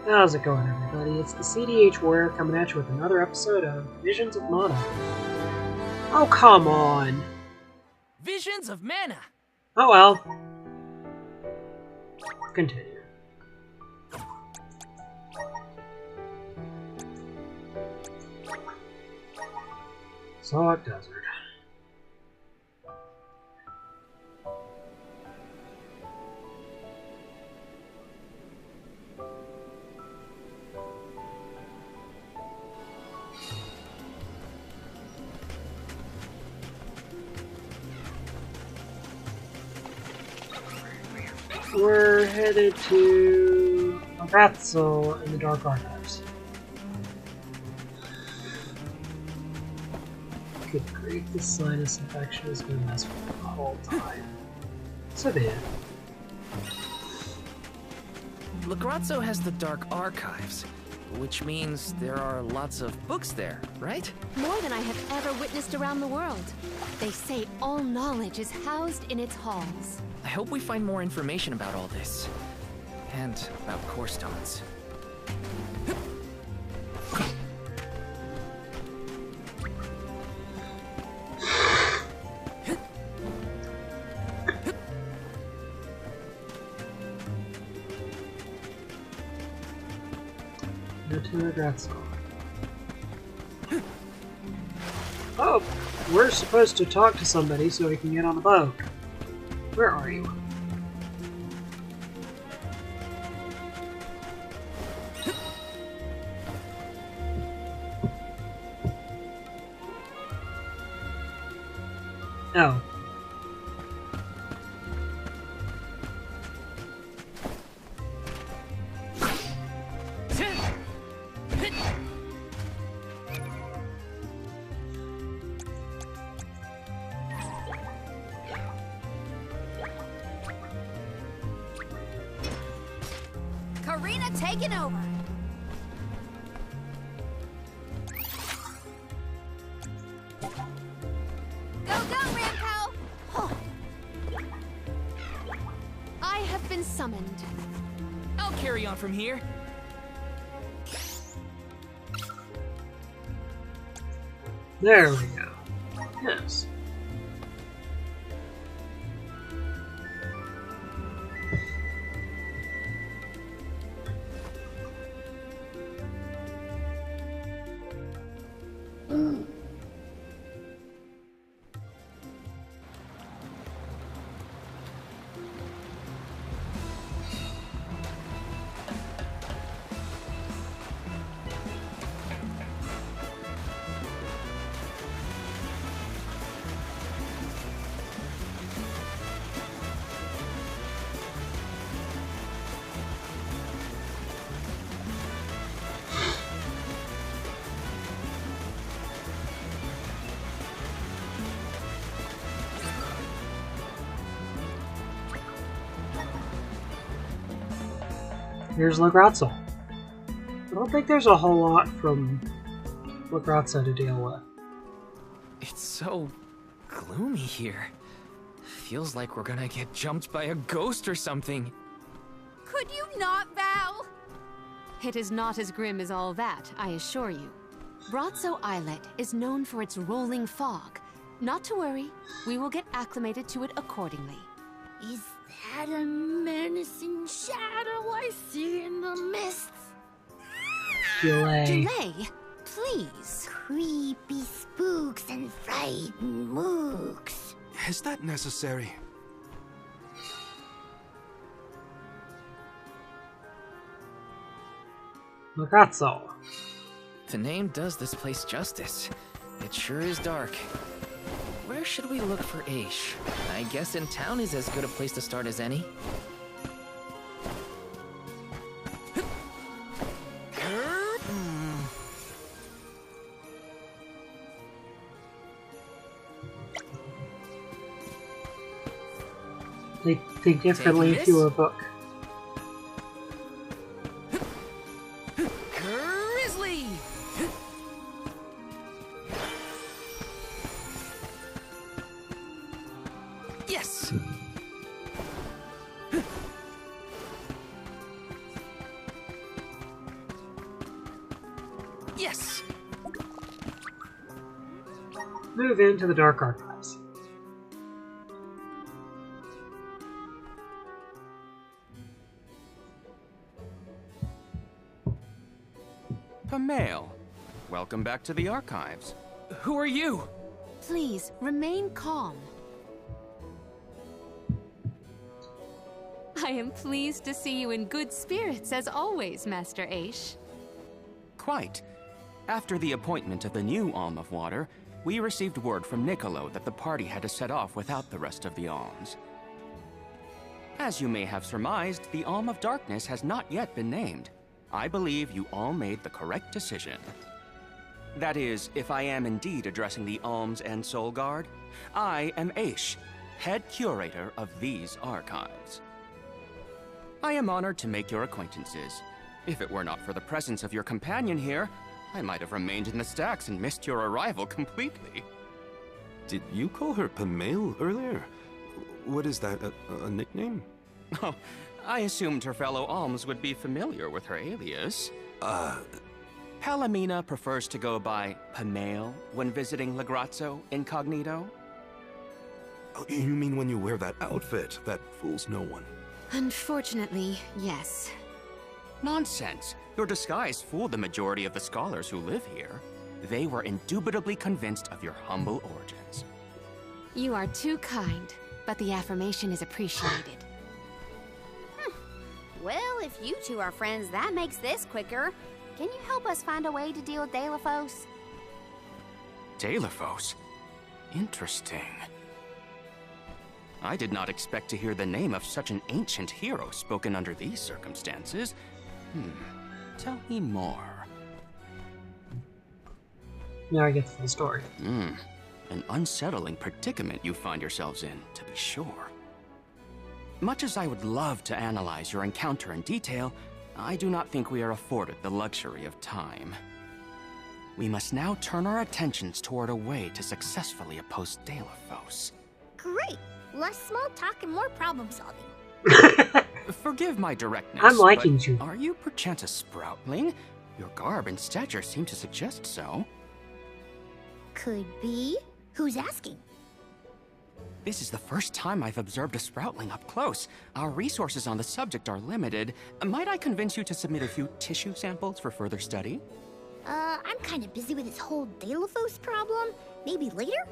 How's it going, everybody? It's the CDH Warrior coming at you with another episode of Visions of Mana. Oh, come on! Visions of Mana! Oh well. Continue. Salt Desert. We're headed to Ratzel in the Dark Archives. Good grief, this sinus infection is going to mess with me the whole time. So be it. Lagrazzo has the Dark Archives, which means there are lots of books there, right? More than I have ever witnessed around the world. They say all knowledge is housed in its halls. I hope we find more information about all this. And about core stones. Go to Ratzel. Oh, we're supposed to talk to somebody so we can get on the boat. Where are you? Oh. Karina taking over. Go, go, Ramco! Oh. I have been summoned. I'll carry on from here. There we go. Yes. Here's Lagrazzo. I don't think there's a whole lot from Lagrazzo to deal with. It's so gloomy here. Feels like we're gonna get jumped by a ghost or something. Could you not, Val? It is not as grim as all that, I assure you. Brazzo Islet is known for its rolling fog. Not to worry, we will get acclimated to it accordingly. Is that a menacing shadow I see in the mists? Delay. Delay, please. Creepy spooks and frightened mooks. Is that necessary? Lagrazzo. The name does this place justice. It sure is dark. Where should we look for Aish? I guess in town is as good a place to start as any. They think differently if you were a book. Grizzly! Yes! Yes! Move into the Dark Archives. Pamail, welcome back to the archives. Who are you? Please, remain calm. I am pleased to see you in good spirits, as always, Master Aish. Quite. After the appointment of the new Alm of Water, we received word from Niccolo that the party had to set off without the rest of the alms. As you may have surmised, the Alm of Darkness has not yet been named. I believe you all made the correct decision. That is, if I am indeed addressing the Alms and Soul Guard, I am Aish, head curator of these archives. I am honored to make your acquaintances. If it were not for the presence of your companion here, I might have remained in the stacks and missed your arrival completely. Did you call her Pamail earlier? What is that, a nickname? Oh, I assumed her fellow alms would be familiar with her alias. Palomina prefers to go by Pamail when visiting Legrazzo incognito. Oh, you mean when you wear that outfit that fools no one? Unfortunately, yes. Nonsense. Your disguise fooled the majority of the scholars who live here. They were indubitably convinced of your humble origins. You are too kind, but the affirmation is appreciated. Well, if you two are friends, that makes this quicker. Can you help us find a way to deal with Delafos? Delafos? Interesting. I did not expect to hear the name of such an ancient hero spoken under these circumstances. Tell me more. Now I get the full story. An unsettling predicament you find yourselves in, to be sure. Much as I would love to analyze your encounter in detail, I do not think we are afforded the luxury of time. We must now turn our attentions toward a way to successfully oppose Delafos. Great! Less small talk and more problem solving. Forgive my directness, I'm liking but you. Are you perchance a sproutling? Your garb and stature seem to suggest so. Could be. Who's asking? This is the first time I've observed a sproutling up close. Our resources on the subject are limited. Might I convince you to submit a few tissue samples for further study? I'm kind of busy with this whole Delafos problem. Maybe later?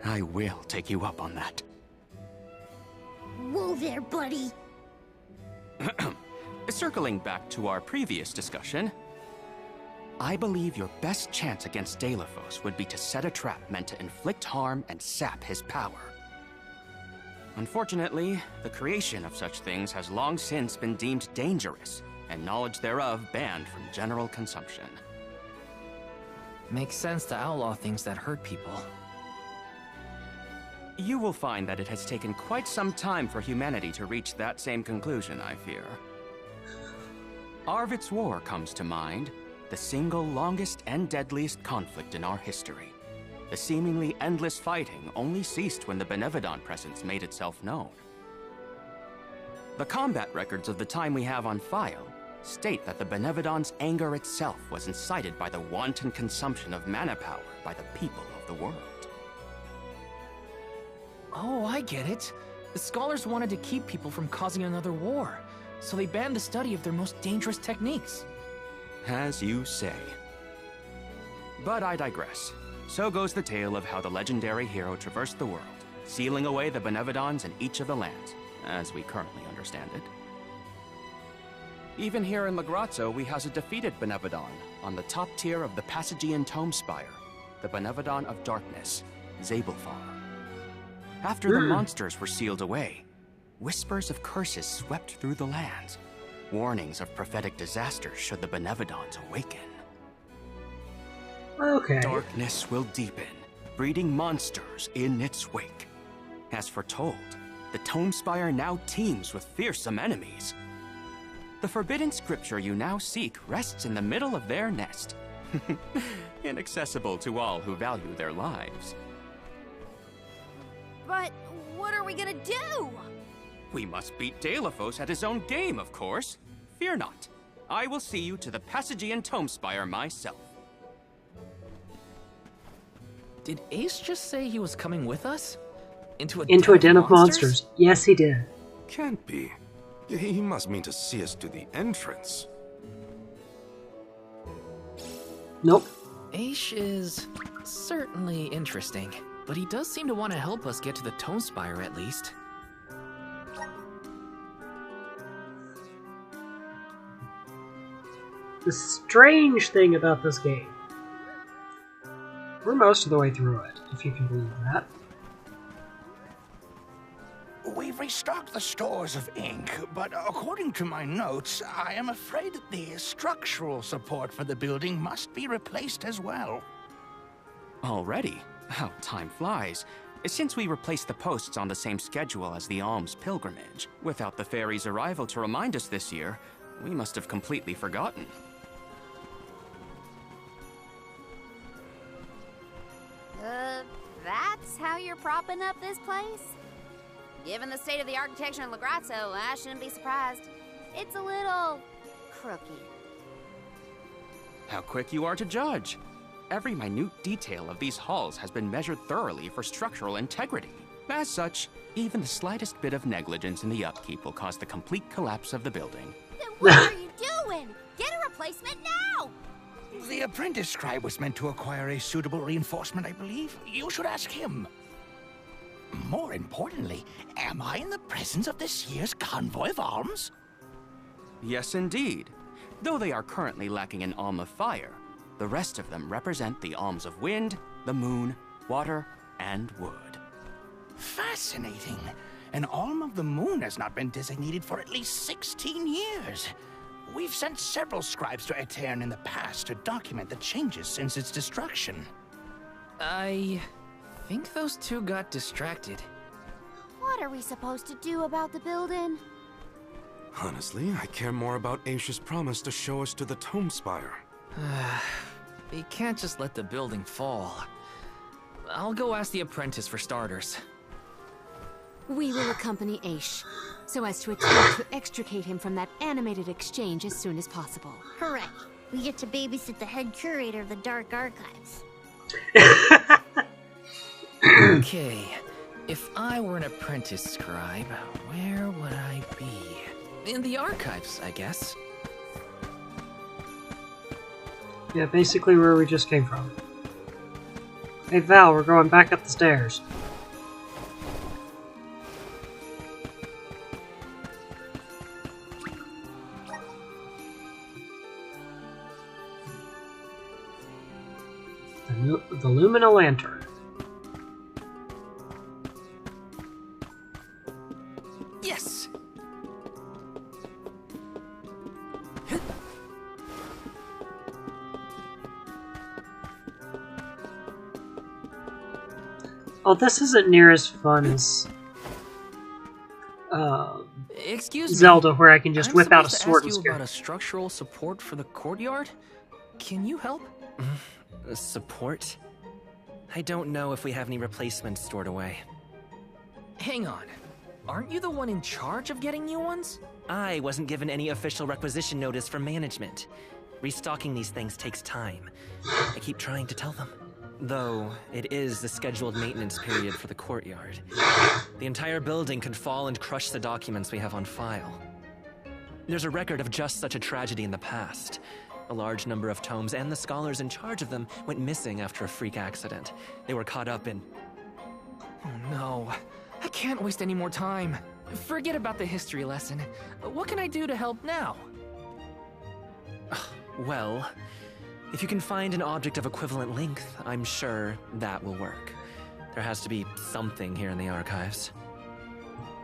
I will take you up on that. Whoa there, buddy. Circling back to our previous discussion, I believe your best chance against Delafos would be to set a trap meant to inflict harm and sap his power. Unfortunately, the creation of such things has long since been deemed dangerous, and knowledge thereof banned from general consumption. Makes sense to outlaw things that hurt people. You will find that it has taken quite some time for humanity to reach that same conclusion, I fear. Arvid's War comes to mind, the single longest and deadliest conflict in our history. The seemingly endless fighting only ceased when the Benevodon presence made itself known. The combat records of the time we have on file state that the Benevodon's anger itself was incited by the wanton consumption of mana power by the people of the world. Oh, I get it. The scholars wanted to keep people from causing another war, so they banned the study of their most dangerous techniques. As you say. But I digress. So goes the tale of how the legendary hero traversed the world, sealing away the Benevodons in each of the lands, as we currently understand it. Even here in Legrazzo, we house a defeated Benevodon on the top tier of the Passagean tomespire, the Benevodon of Darkness, Zabelfar. After the monsters were sealed away, whispers of curses swept through the lands, warnings of prophetic disaster should the Benevodons awaken. Okay. Darkness will deepen, breeding monsters in its wake. As foretold, the tomespire now teems with fearsome enemies. The forbidden scripture you now seek rests in the middle of their nest, inaccessible to all who value their lives. But what are we gonna do? We must beat Delafos at his own game, of course. Fear not. I will see you to the Passagean tomespire myself. Did Ace just say he was coming with us? Into a Den of monsters. Yes, he did. Can't be. He must mean to see us to the entrance. Nope. Ace is certainly interesting, but he does seem to want to help us get to the tomespire at least. The strange thing about this game. We're most of the way through it, if you can believe that. We've restocked the stores of ink, but according to my notes, I am afraid that the structural support for the building must be replaced as well. Already? How time flies. Since we replaced the posts on the same schedule as the Alms pilgrimage, without the fairy's arrival to remind us this year, we must have completely forgotten. That's how you're propping up this place? Given the state of the architecture in Legrazzo, I shouldn't be surprised. It's a little crooked. How quick you are to judge. Every minute detail of these halls has been measured thoroughly for structural integrity. As such, even the slightest bit of negligence in the upkeep will cause the complete collapse of the building. Then what are you doing? Get a replacement now! The apprentice scribe was meant to acquire a suitable reinforcement, I believe. You should ask him. More importantly, am I in the presence of this year's convoy of alms? Yes, indeed. Though they are currently lacking an alm of fire, the rest of them represent the alms of wind, the moon, water, and wood. Fascinating. An alm of the moon has not been designated for at least 16 years. We've sent several scribes to Aetern in the past to document the changes since its destruction. I think those two got distracted. What are we supposed to do about the building? Honestly, I care more about Aisha's promise to show us to the tomespire. We can't just let the building fall. I'll go ask the apprentice for starters. We will accompany Aish, so as to attempt to extricate him from that animated exchange as soon as possible. Hooray! We get to babysit the head curator of the Dark Archives. Okay, if I were an apprentice scribe, where would I be? In the archives, I guess. Yeah, basically where we just came from. Hey Val, we're going back up the stairs. The Lumina Lantern. Yes! Oh, this isn't near as fun as Excuse me. Zelda, where I can just whip out a sword and I'm supposed to ask you scare. about a structural support for the courtyard? Can you help? Support? I don't know if we have any replacements stored away. Hang on. Aren't you the one in charge of getting new ones? I wasn't given any official requisition notice from management. Restocking these things takes time. I keep trying to tell them. Though, it is the scheduled maintenance period for the courtyard. The entire building could fall and crush the documents we have on file. There's a record of just such a tragedy in the past. A large number of tomes and the scholars in charge of them went missing after a freak accident. They were caught up in... Oh no. I can't waste any more time. Forget about the history lesson. What can I do to help now? Well, if you can find an object of equivalent length, I'm sure that will work. There has to be something here in the archives.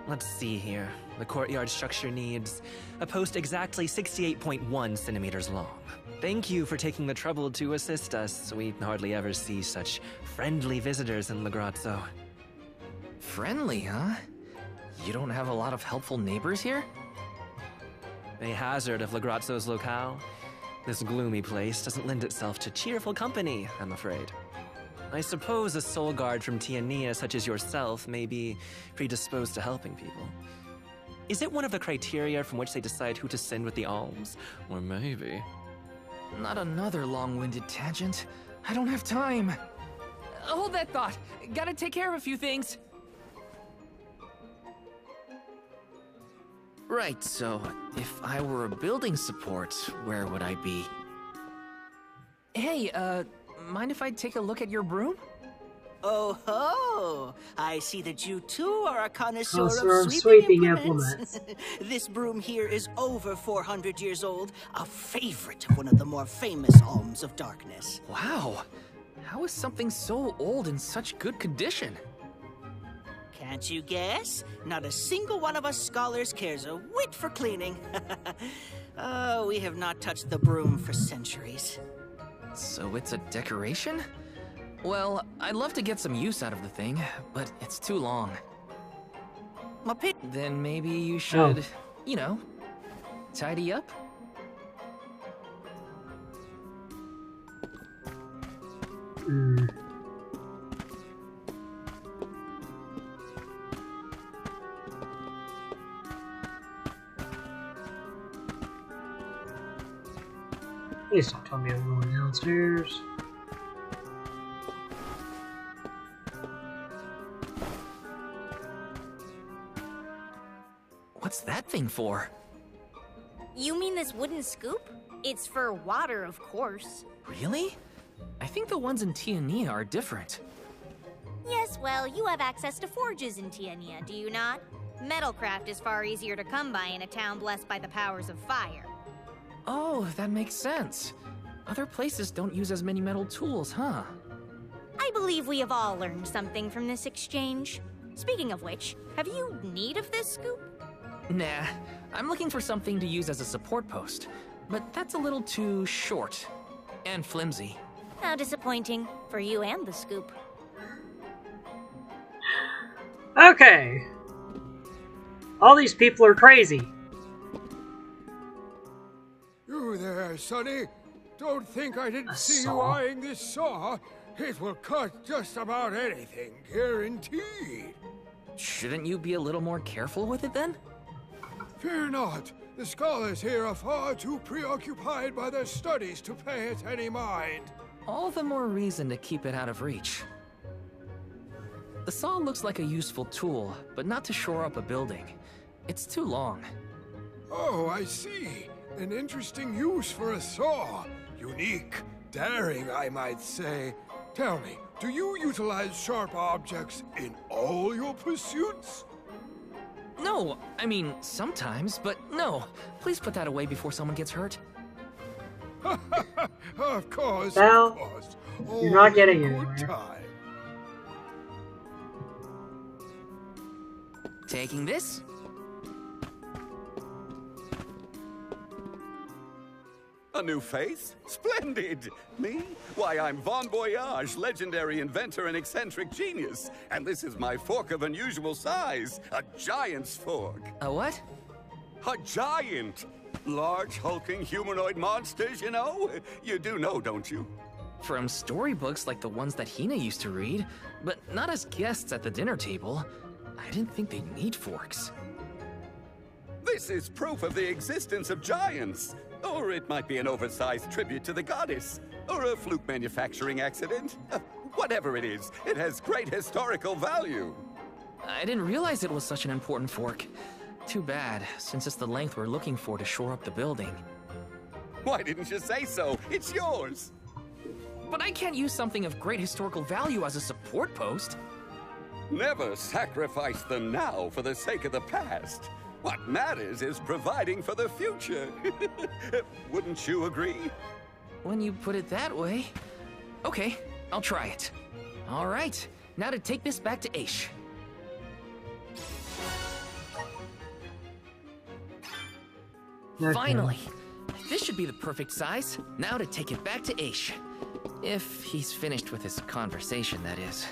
Let's see here. The courtyard structure needs a post exactly 68.1 centimeters long. Thank you for taking the trouble to assist us. We hardly ever see such friendly visitors in Legrazzo. Friendly, huh? You don't have a lot of helpful neighbors here? A hazard of Legrazzo's locale. This gloomy place doesn't lend itself to cheerful company, I'm afraid. I suppose a soul guard from Tiania such as yourself may be predisposed to helping people. Is it one of the criteria from which they decide who to send with the alms? Or maybe... Not another long-winded tangent. I don't have time. Hold that thought. Gotta take care of a few things. Right, so if I were a building support, where would I be? Hey, mind if I take a look at your broom? Oh ho! I see that you too are a connoisseur Connoisseur of of sweeping sweeping implements. This broom here is over 400 years old, a favorite of one of the more famous alms of darkness. Wow. How is something so old in such good condition? Can't you guess? Not a single one of us scholars cares a whit for cleaning. Oh, we have not touched the broom for centuries. So it's a decoration? Well, I'd love to get some use out of the thing, but it's too long. Then maybe you should, you know, tidy up? Please don't tell me I'm going downstairs. What's that thing for? You mean this wooden scoop? It's for water, of course. Really? I think the ones in Tiania are different. Yes, well, you have access to forges in Tiania, do you not? Metalcraft is far easier to come by in a town blessed by the powers of fire. Oh, that makes sense. Other places don't use as many metal tools, huh? I believe we have all learned something from this exchange. Speaking of which, have you need of this scoop? Nah, I'm looking for something to use as a support post, but that's a little too short and flimsy. How disappointing for you and the scoop. Okay. All these people are crazy. You there, Sonny. Don't think I didn't see you saw? eyeing this saw. It will cut just about anything, guaranteed. Shouldn't you be a little more careful with it then? Fear not. The scholars here are far too preoccupied by their studies to pay it any mind. All the more reason to keep it out of reach. The saw looks like a useful tool, but not to shore up a building. It's too long. Oh, I see. An interesting use for a saw. Unique, daring, I might say. Tell me, do you utilize sharp objects in all your pursuits? No, I mean, sometimes, but no. Please put that away before someone gets hurt. Of course, Well, of course. you're not getting Good anywhere. time. Taking this? A new face? Splendid! Me? Why, I'm Bon Voyage, legendary inventor and eccentric genius. And this is my fork of unusual size, a giant's fork. A what? A giant! Large, hulking humanoid monsters, you know? You do know, don't you? From storybooks like the ones that Hina used to read, but not as guests at the dinner table. I didn't think they'd need forks. This is proof of the existence of giants. Or it might be an oversized tribute to the goddess. Or a fluke manufacturing accident. Whatever it is, it has great historical value. I didn't realize it was such an important fork. Too bad, since it's the length we're looking for to shore up the building. Why didn't you say so? It's yours. But I can't use something of great historical value as a support post. Never sacrifice them now for the sake of the past. What matters is providing for the future. Wouldn't you agree? When you put it that way. Okay, I'll try it. All right, now to take this back to Aish. Okay. Finally! This should be the perfect size. Now to take it back to Aish. If he's finished with his conversation, that is.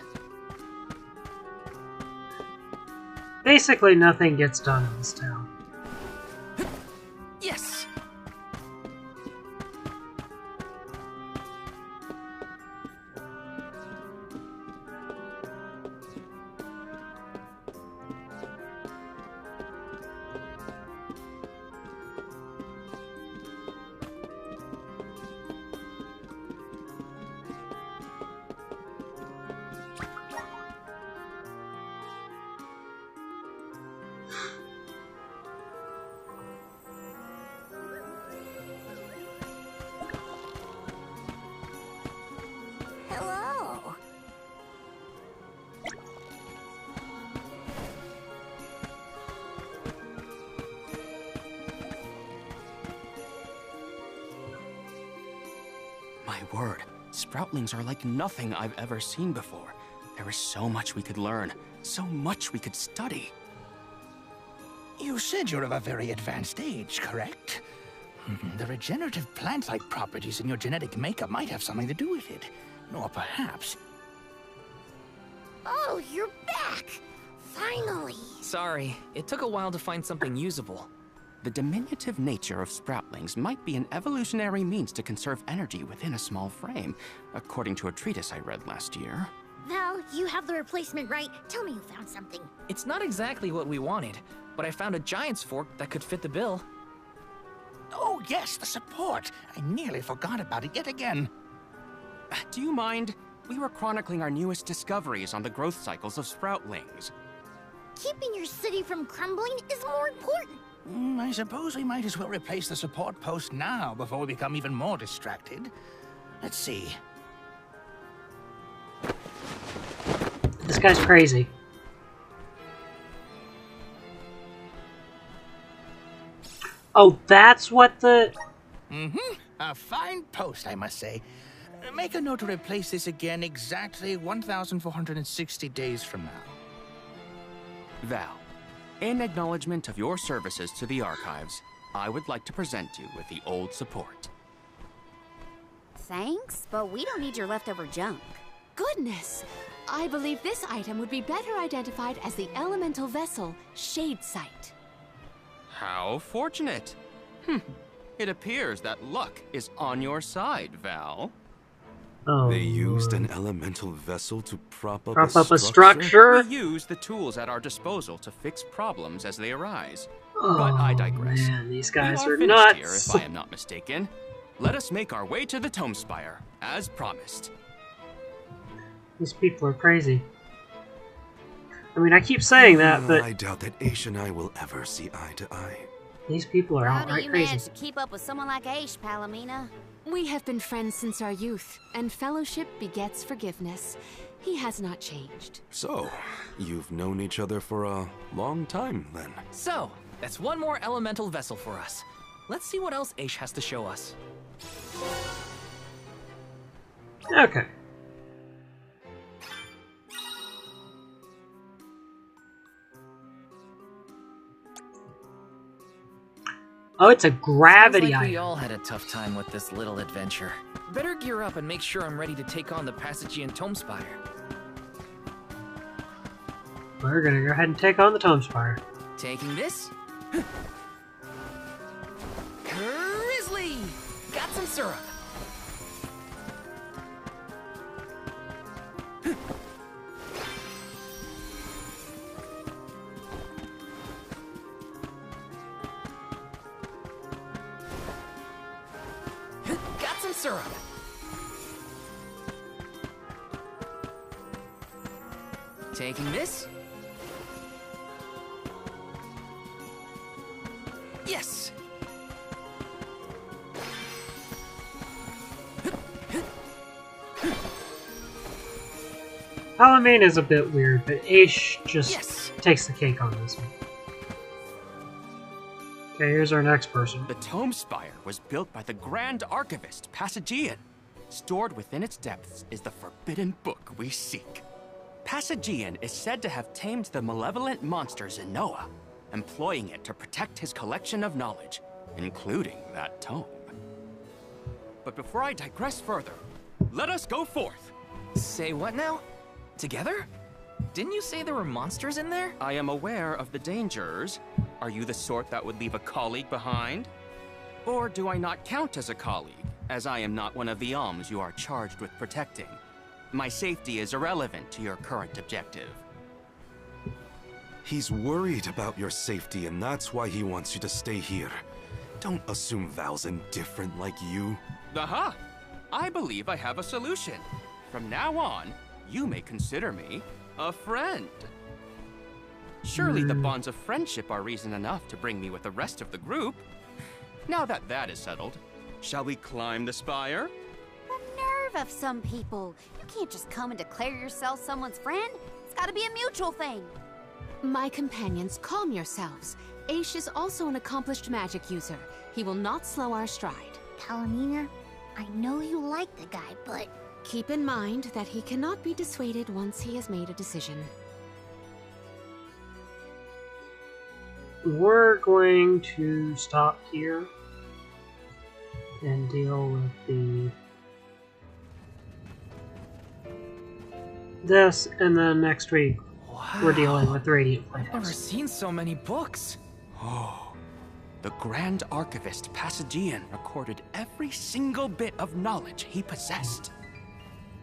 Basically, nothing gets done in this town. Yes! word, Sproutlings are like nothing I've ever seen before. There is so much we could learn, so much we could study. You said you're of a very advanced age, correct? The regenerative plant-like properties in your genetic makeup might have something to do with it. Or perhaps... Oh, you're back! Finally! Sorry, it took a while to find something usable. The diminutive nature of Sproutlings might be an evolutionary means to conserve energy within a small frame, according to a treatise I read last year. Val, you have the replacement, right? Tell me you found something. It's not exactly what we wanted, but I found a giant's fork that could fit the bill. Oh yes, the support! I nearly forgot about it yet again. Do you mind? We were chronicling our newest discoveries on the growth cycles of Sproutlings. Keeping your city from crumbling is more important. I suppose we might as well replace the support post now before we become even more distracted. Let's see. This guy's crazy. Oh, that's what the... A fine post, I must say. Make a note to replace this again exactly 1,460 days from now. Val, in acknowledgement of your services to the archives, I would like to present you with the old support. Thanks, but we don't need your leftover junk. Goodness! I believe this item would be better identified as the elemental vessel, Shade Sight. How fortunate. It appears that luck is on your side, Val. Oh, They used an elemental vessel to prop up a structure? We use the tools at our disposal to fix problems as they arise. Oh, But I digress. man, these guys We are finished nuts. here, if I am not mistaken. Let us make our way to the tomespire, as promised. These people are crazy. I mean, I keep saying that, but I doubt that Aish and I will ever see eye to eye. these people are How do outright you crazy. manage to keep up with someone like Aish, Palomina? We have been friends since our youth, and fellowship begets forgiveness. He has not changed. So, you've known each other for a long time, then? So, that's one more elemental vessel for us. Let's see what else Aish has to show us. Okay. Oh, it's a gravity Sounds like item. we all had a tough time with this little adventure. Better gear up and make sure I'm ready to take on the Passagean tomespire. We're gonna go ahead and take on the tomespire. Taking this. Grizzly! Got some syrup. Got some syrup. Taking this. Yes. Palomine is a bit weird, but Aish just Yes. takes the cake on this one. Okay, here's our next person. The tomespire was built by the Grand Archivist, Passagean. Stored within its depths is the forbidden book we seek. Passagean is said to have tamed the malevolent monster Zenhoa, employing it to protect his collection of knowledge, including that tome. But before I digress further, let us go forth. Say what now? Together? Didn't you say there were monsters in there? I am aware of the dangers. Are you the sort that would leave a colleague behind? Or do I not count as a colleague, as I am not one of the alms you are charged with protecting? My safety is irrelevant to your current objective. He's worried about your safety, and that's why he wants you to stay here. Don't assume Val's indifferent like you. Aha! I believe I have a solution. From now on, you may consider me a friend. Surely the bonds of friendship are reason enough to bring me with the rest of the group. Now that that is settled, shall we climb the spire? The nerve of some people. You can't just come and declare yourself someone's friend. It's gotta be a mutual thing. My companions, calm yourselves. Aish is also an accomplished magic user. He will not slow our stride. Palomina, I know you like the guy, but... Keep in mind that he cannot be dissuaded once he has made a decision. We're going to stop here and deal with this, and then next week we're dealing with the Radiant I've never Playhouse. seen so many books. Oh, the Grand Archivist Passagean recorded every single bit of knowledge he possessed.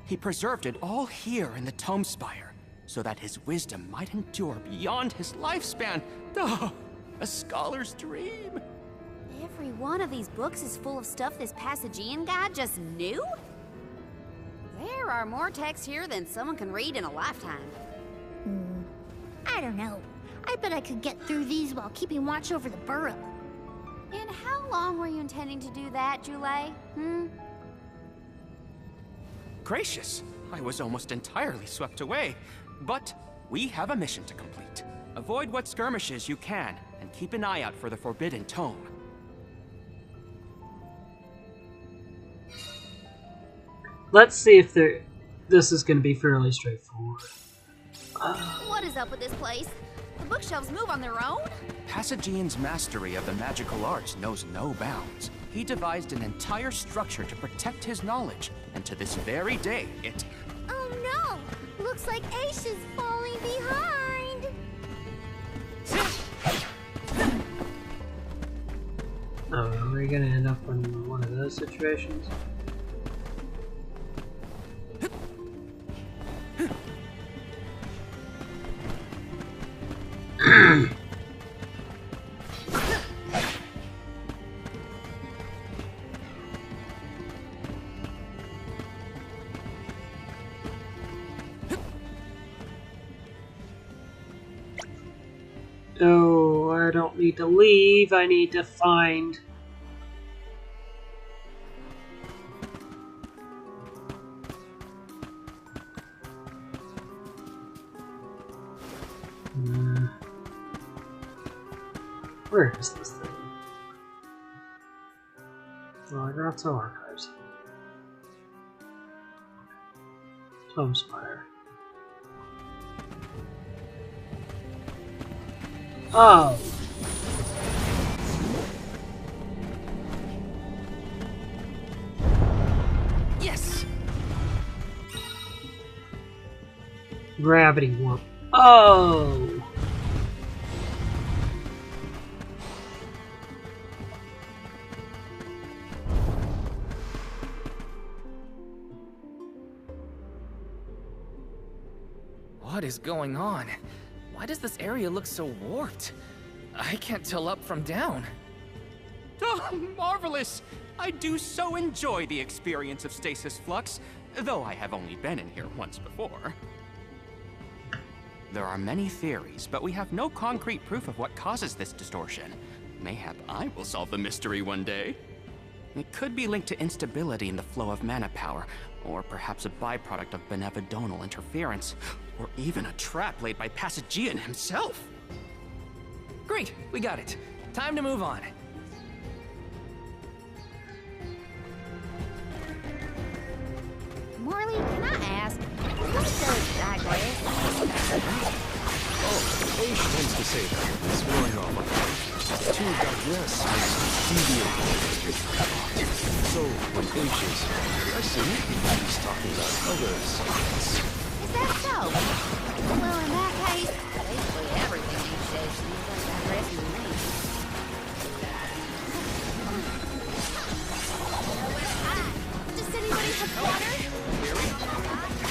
He preserved it all here in the tomespire, so that his wisdom might endure beyond his lifespan. Oh, a scholar's dream. Every one of these books is full of stuff this Passagean guy just knew? There are more texts here than someone can read in a lifetime. I don't know. I bet I could get through these while keeping watch over the burrow. And how long were you intending to do that, Julie? Gracious, I was almost entirely swept away. But we have a mission to complete. Avoid what skirmishes you can, and keep an eye out for the Forbidden Tome. Let's see if this is going to be fairly straightforward. What is up with this place? The bookshelves move on their own? Passagean's mastery of the magical arts knows no bounds. He devised an entire structure to protect his knowledge, and to this very day, it... Oh no! Looks like Ace is falling behind! Oh, are we going to end up in one of those situations? Oh, I don't need to leave. I need to find... Where is this thing? Lagrazzo Archives. Tomespire. Oh! Yes! Gravity warp. Oh! What is going on? Why does this area look so warped? I can't tell up from down. Oh, marvelous! I do so enjoy the experience of stasis flux, though I have only been in here once before. There are many theories, but we have no concrete proof of what causes this distortion. Mayhap I will solve the mystery one day. It could be linked to instability in the flow of mana power, or perhaps a byproduct of benevodonal interference, or even a trap laid by Passagean himself. Great, we got it. Time to move on. Morley, can I ask, what does digress mean? Oh, Age tends to say that. It's rolling off like that. To digress means deviate from history. So, when Age is digressing, he's talking about other subjects. Is that so? Well, in that case, basically everything he says seems like digressing to me. Does anybody have water?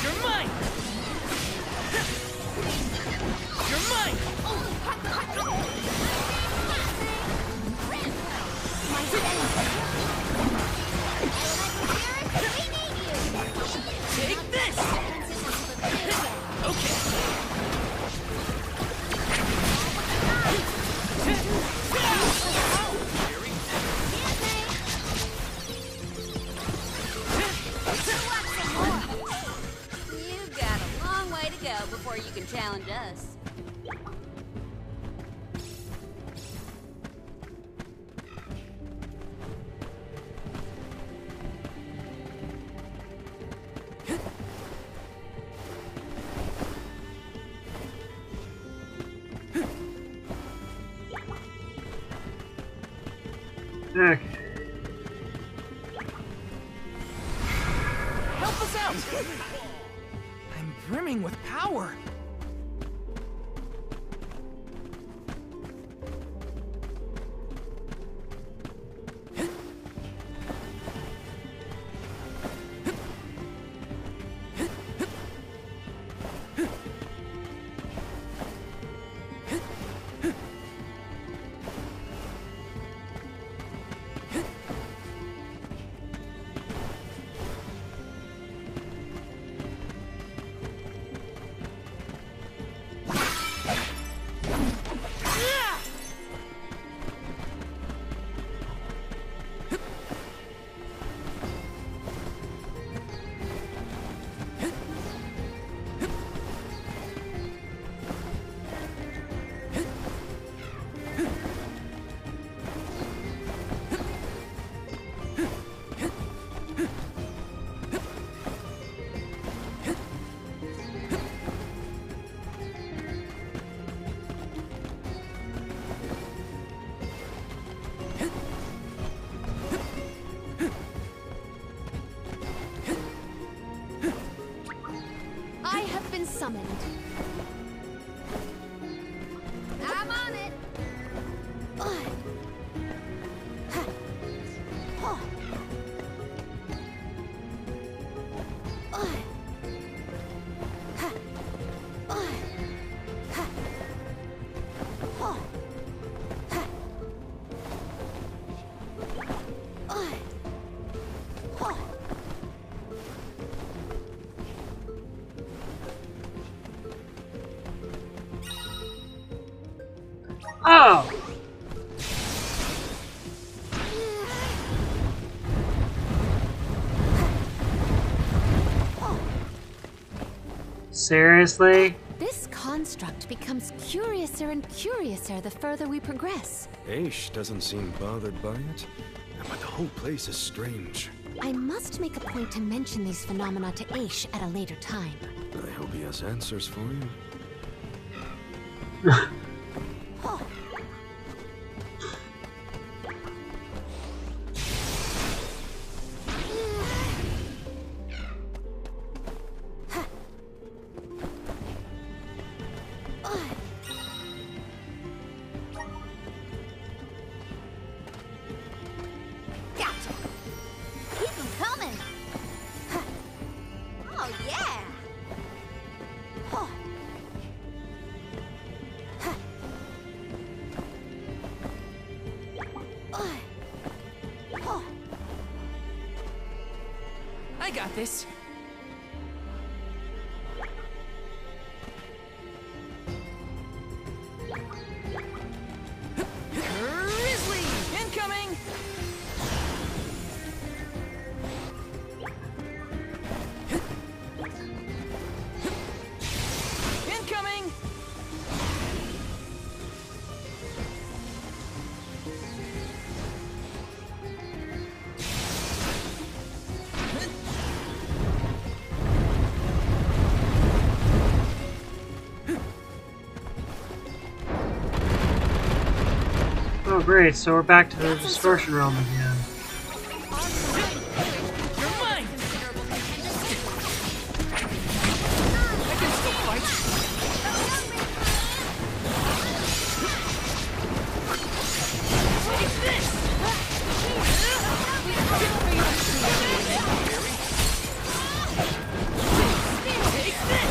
You're mine! You're mine! Take this! Okay. You've got a long way to go before you can challenge us. Okay. Help us out! I'm brimming with power. Summoned. I'm on it. Oh! Seriously? This construct becomes curiouser and curiouser the further we progress. Aish doesn't seem bothered by it, but the whole place is strange. I must make a point to mention these phenomena to Aish at a later time. I hope he has answers for you. I got this. Grizzly! Incoming! Incoming! Oh great, so we're back to the distortion realm again. You're mine! I can still fight. Take this! Take this!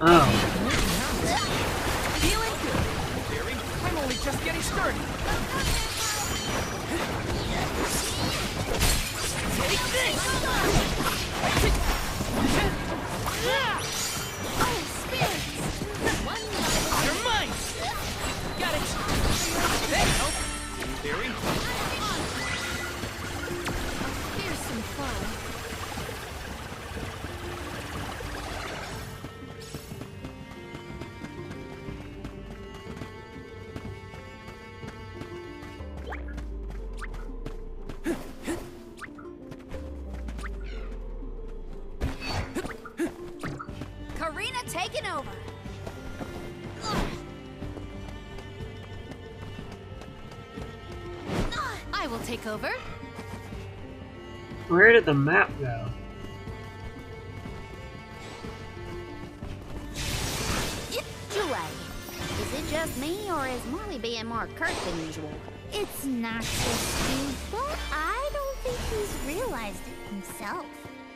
Oh. Feeling good. Barry, I'm only just getting started. Take this! Oh, spirits! You're mine! Got it! There you go! Barry? Here's some fun. taking over. I will take over. Where did the map go? Julie, is it just me, or is Marley being more curt than usual? It's not just you, but I don't think he's realized it himself.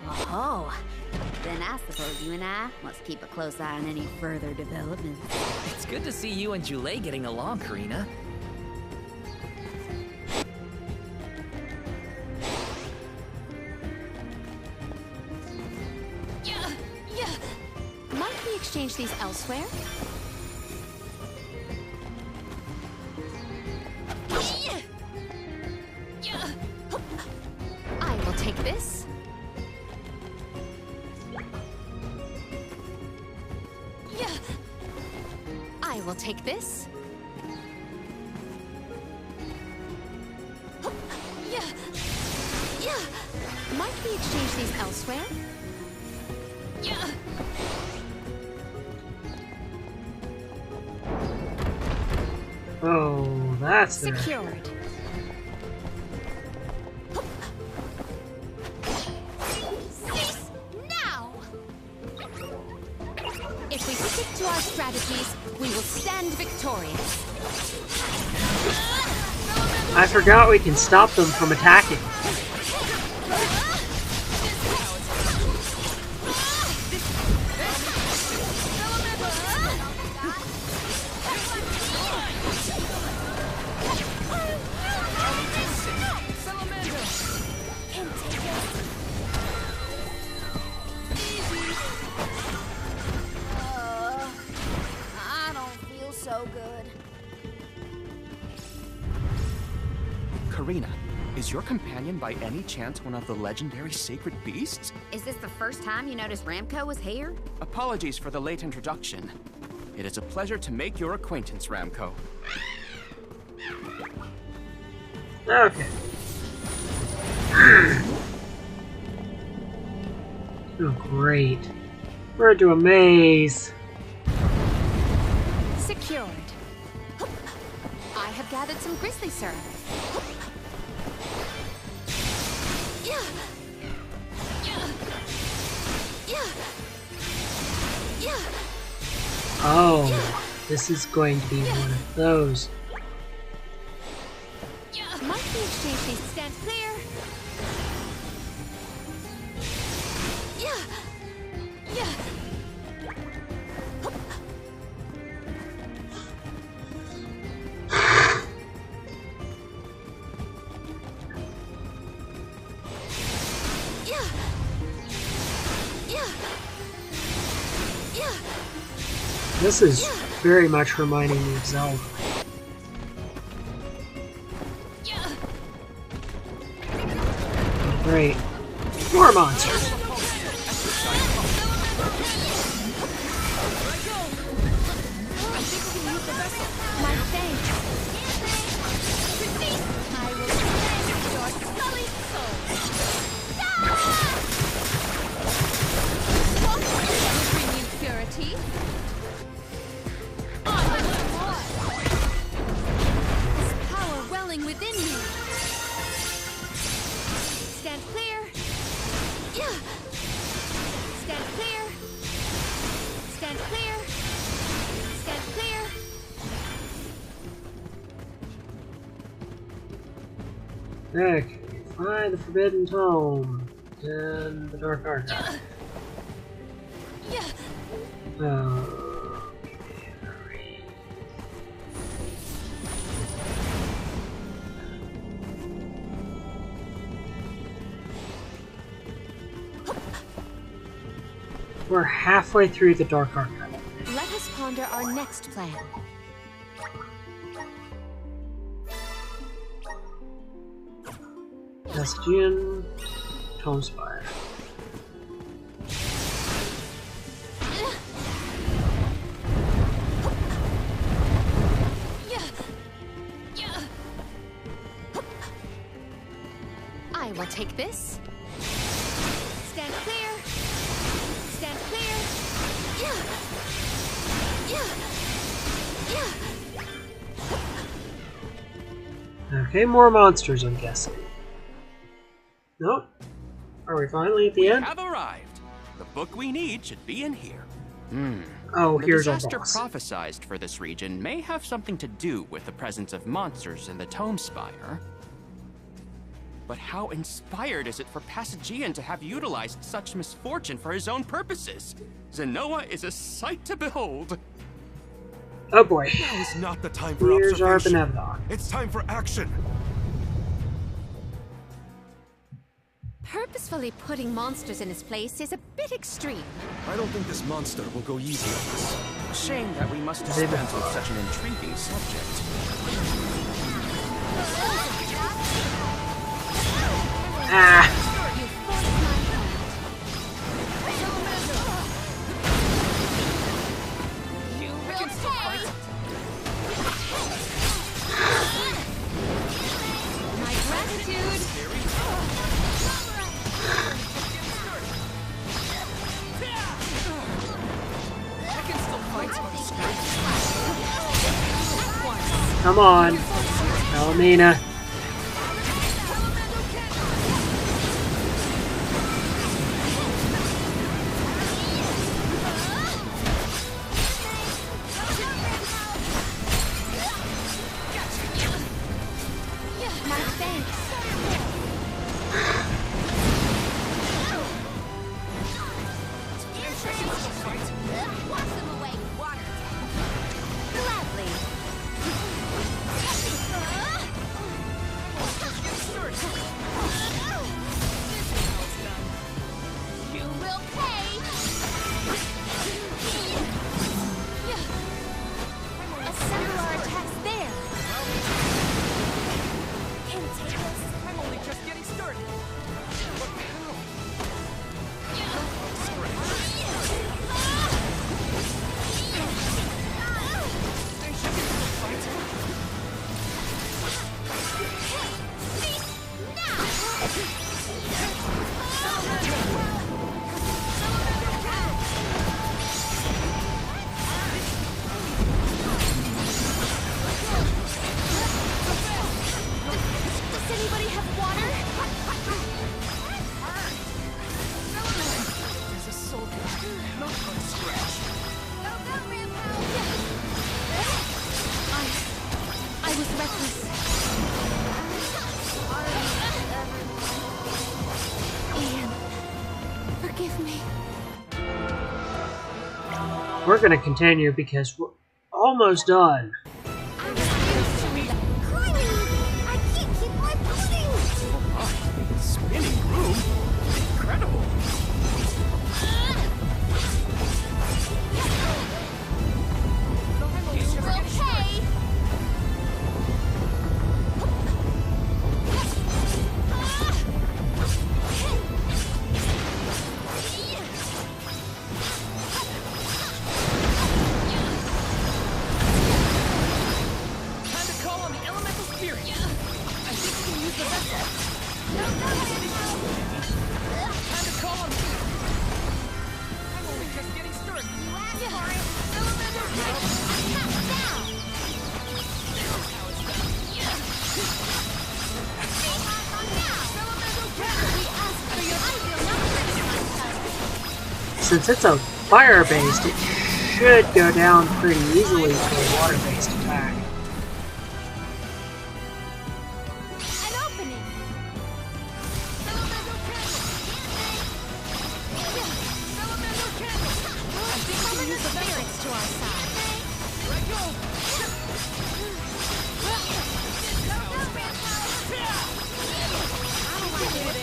Oh, then I suppose you and I must keep a close eye on any further developments. It's good to see you and Jule getting along, Karina. Might we exchange these elsewhere? I will take this. I will take this. Might we exchange these elsewhere? Oh, that's there. Secured. Cease now! If we stick to our strategies, we will stand victorious. I forgot we can stop them from attacking. I don't feel so good. Karina, is your companion by any chance one of the legendary sacred beasts? Is this the first time you noticed Ramco was here? Apologies for the late introduction. It is a pleasure to make your acquaintance, Ramco. Okay. Oh, great. We're into a maze. Secured. I have gathered some grizzly syrup. Oh, this is going to be one of those. Might we exchange these? Stand clear. This is very much reminding me of Zelda. Great. More monsters. My thanks. I will cleanse your sullied soul. What will bring you purity? This power welling within me. Stand clear. Stand clear. Stand clear. Stand clear. Okay, find the Forbidden Tome and the Dark Archive. We're halfway through the Dark Archive. Let us ponder our next plan. Passagean, tomespire. I will take this. Stand clear. Stand clear. Okay, more monsters, I'm guessing. Nope. Are we finally at the end? Have arrived. The book we need should be in here. Oh, The here's our disaster boss. prophesized for this region may have something to do with the presence of monsters in the tomespire. But how inspired is it for Passagean to have utilized such misfortune for his own purposes? Zenhoa is a sight to behold. Oh boy. Now is not the time for Here's our observation. Benevolon. It's time for action. Purposefully putting monsters in his place is a bit extreme. I don't think this monster will go easy on us. Shame that we must dispense with such an intriguing subject. Ah! My gratitude. Come on, Elamina. My thanks. Wash them away with water. Gladly. You will pay. Assemble our attacks there. Can take us. I'm only just getting started. Does anybody have water? There's a soldier, not on scratch. I was reckless. Ian, forgive me. We're gonna continue because we're almost done. I can't keep my footing! Spinning room? Incredible. You will pay. Time to call on the elemental spirit. I think we can use the vessel. Time to call on the... I'm only just getting started. Since it's a fire-based, it should go down pretty easily for a water-based attack. An opening. Summon the spirits to our side.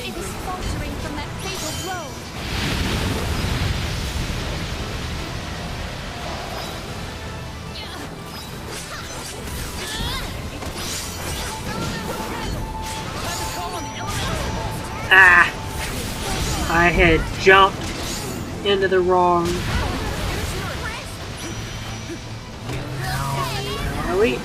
It is faltering from that fatal blow. Ah! I had jumped into the wrong... Where are we?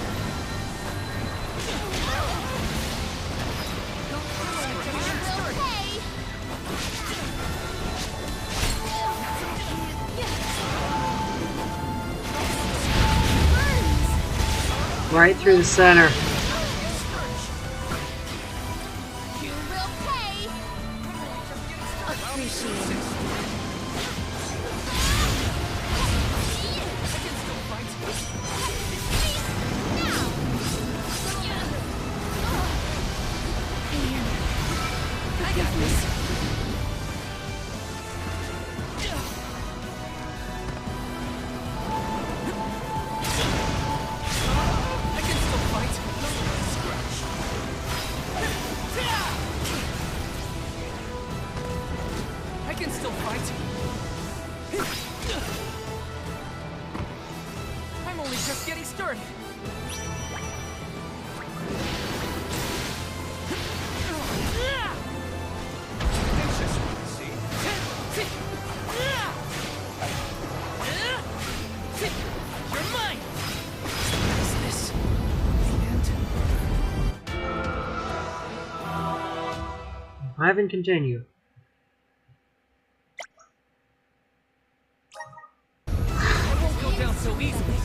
Right through the center. I'm only just getting started. You're mine! Is this the end? Revive and continue. I won't go down so easily.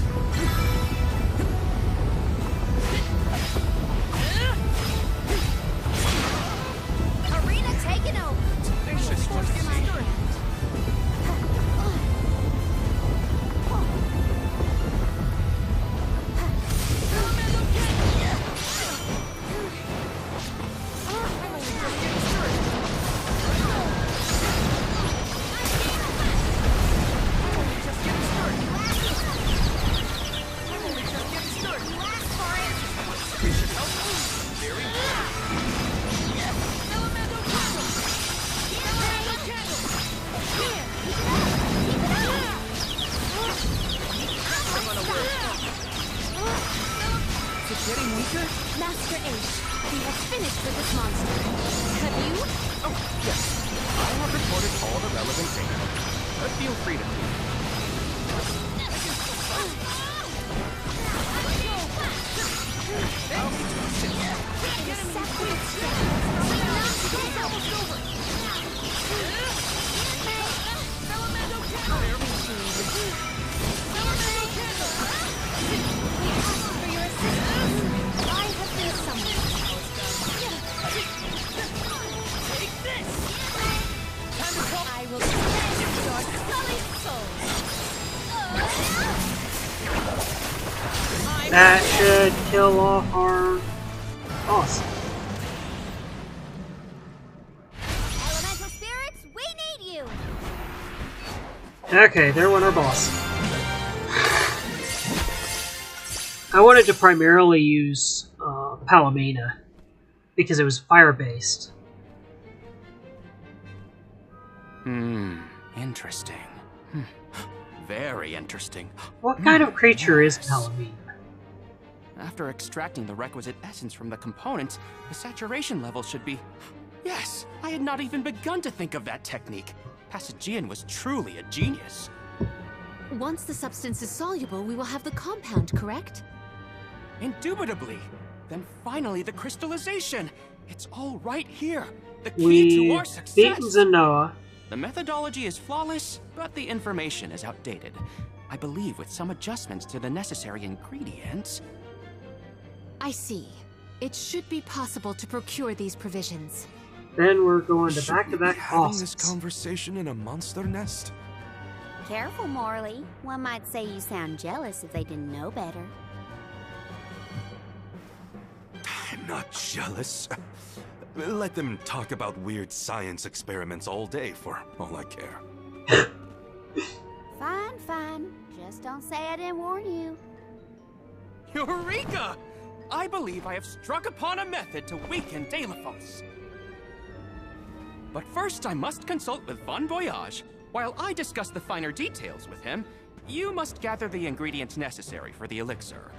Arena taking over. It's just getting started. Getting weaker? Master Ace, we have finished with this monster. Have you? Oh, yes. I have recorded all the relevant data. Feel free to leave. I will cleanse your sullied soul. That should kill off our boss. Elemental spirits, we need you. Okay, there went our boss. I wanted to primarily use Palomina because it was fire-based. Interesting. Very interesting. What kind of creature is Palomina? After extracting the requisite essence from the components, the saturation level should be... Yes! I had not even begun to think of that technique. Passagean was truly a genius. Once the substance is soluble, we will have the compound, correct? Indubitably. Then finally the crystallization. It's all right here. The key to our We've success. beaten Zenhoa. The methodology is flawless, but the information is outdated. I believe with some adjustments to the necessary ingredients... I see. It should be possible to procure these provisions. Then we're going to Should we be back-to-back having this bosses. conversation in a monster nest? Careful, Morley. One might say you sound jealous if they didn't know better. I'm not jealous. Let them talk about weird science experiments all day for all I care. Fine, fine. Just don't say I didn't warn you. Eureka! I believe I have struck upon a method to weaken Delaphos. But first I must consult with Bon Voyage. While I discuss the finer details with him, you must gather the ingredients necessary for the elixir.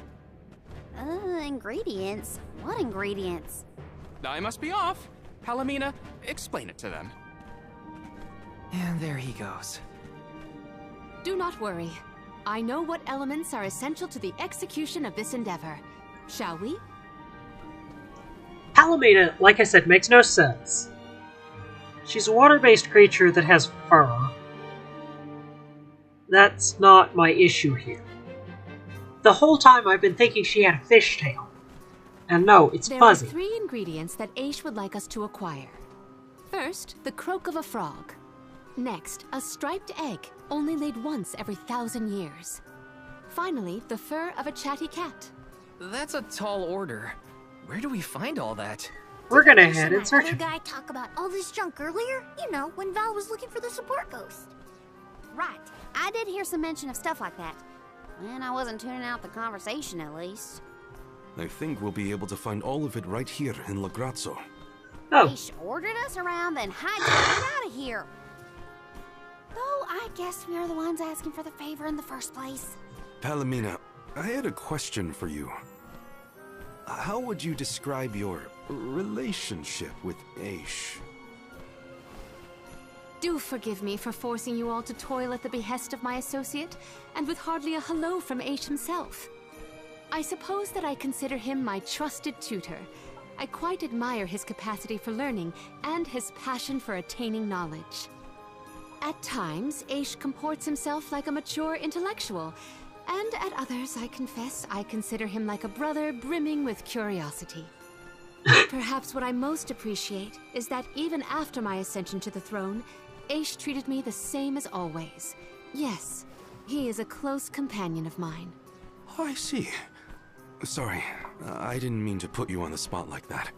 Ingredients? What ingredients? I must be off. Palomina, explain it to them. And there he goes. Do not worry. I know what elements are essential to the execution of this endeavor. Shall we? Palomina, like I said, makes no sense. She's a water-based creature that has fur. That's not my issue here. The whole time I've been thinking she had a fishtail. And no, it's fuzzy. There are 3 ingredients that Aish would like us to acquire. First, the croak of a frog. Next, a striped egg, only laid once every 1,000 years. Finally, the fur of a chatty cat. That's a tall order. Where do we find all that? We're gonna head in That search other of guy talk about all this junk earlier? You know, when Val was looking for the support ghost. Right. I did hear some mention of stuff like that. And I wasn't tuning out the conversation, at least. I think we'll be able to find all of it right here in La Grazzo. Oh, Aish ordered us around, then hijacked it out of here. Though I guess we are the ones asking for the favor in the first place. Palomina, I had a question for you. How would you describe your relationship with Aish? Do forgive me for forcing you all to toil at the behest of my associate, and with hardly a hello from Aish himself. I suppose that I consider him my trusted tutor. I quite admire his capacity for learning and his passion for attaining knowledge. At times, Aish comports himself like a mature intellectual, and at others, I confess, I consider him like a brother brimming with curiosity. Perhaps what I most appreciate is that even after my ascension to the throne, Aish treated me the same as always. Yes, he is a close companion of mine. Oh, I see. Sorry, I didn't mean to put you on the spot like that.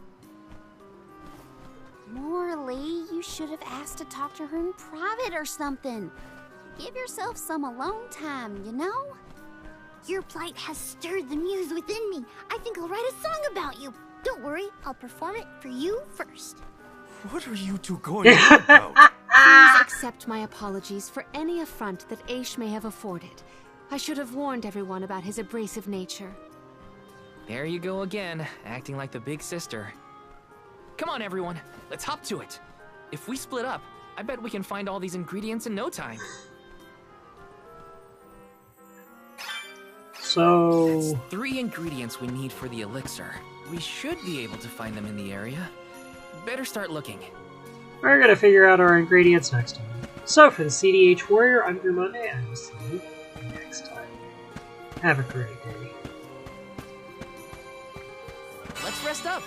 Morley, you should have asked to talk to her in private or something. Give yourself some alone time, you know? Your plight has stirred the muse within me. I think I'll write a song about you. Don't worry, I'll perform it for you first. What are you two going on about? Please accept my apologies for any affront that Aish may have afforded. I should have warned everyone about his abrasive nature. There you go again, acting like the big sister. Come on, everyone, let's hop to it. If we split up, I bet we can find all these ingredients in no time. So... That's 3 ingredients we need for the elixir. We should be able to find them in the area. Better start looking. we're gonna figure out our ingredients next time. So for the CDH Warrior, I'm your Monday, and we'll see you next time. Have a great day. Let's rest up.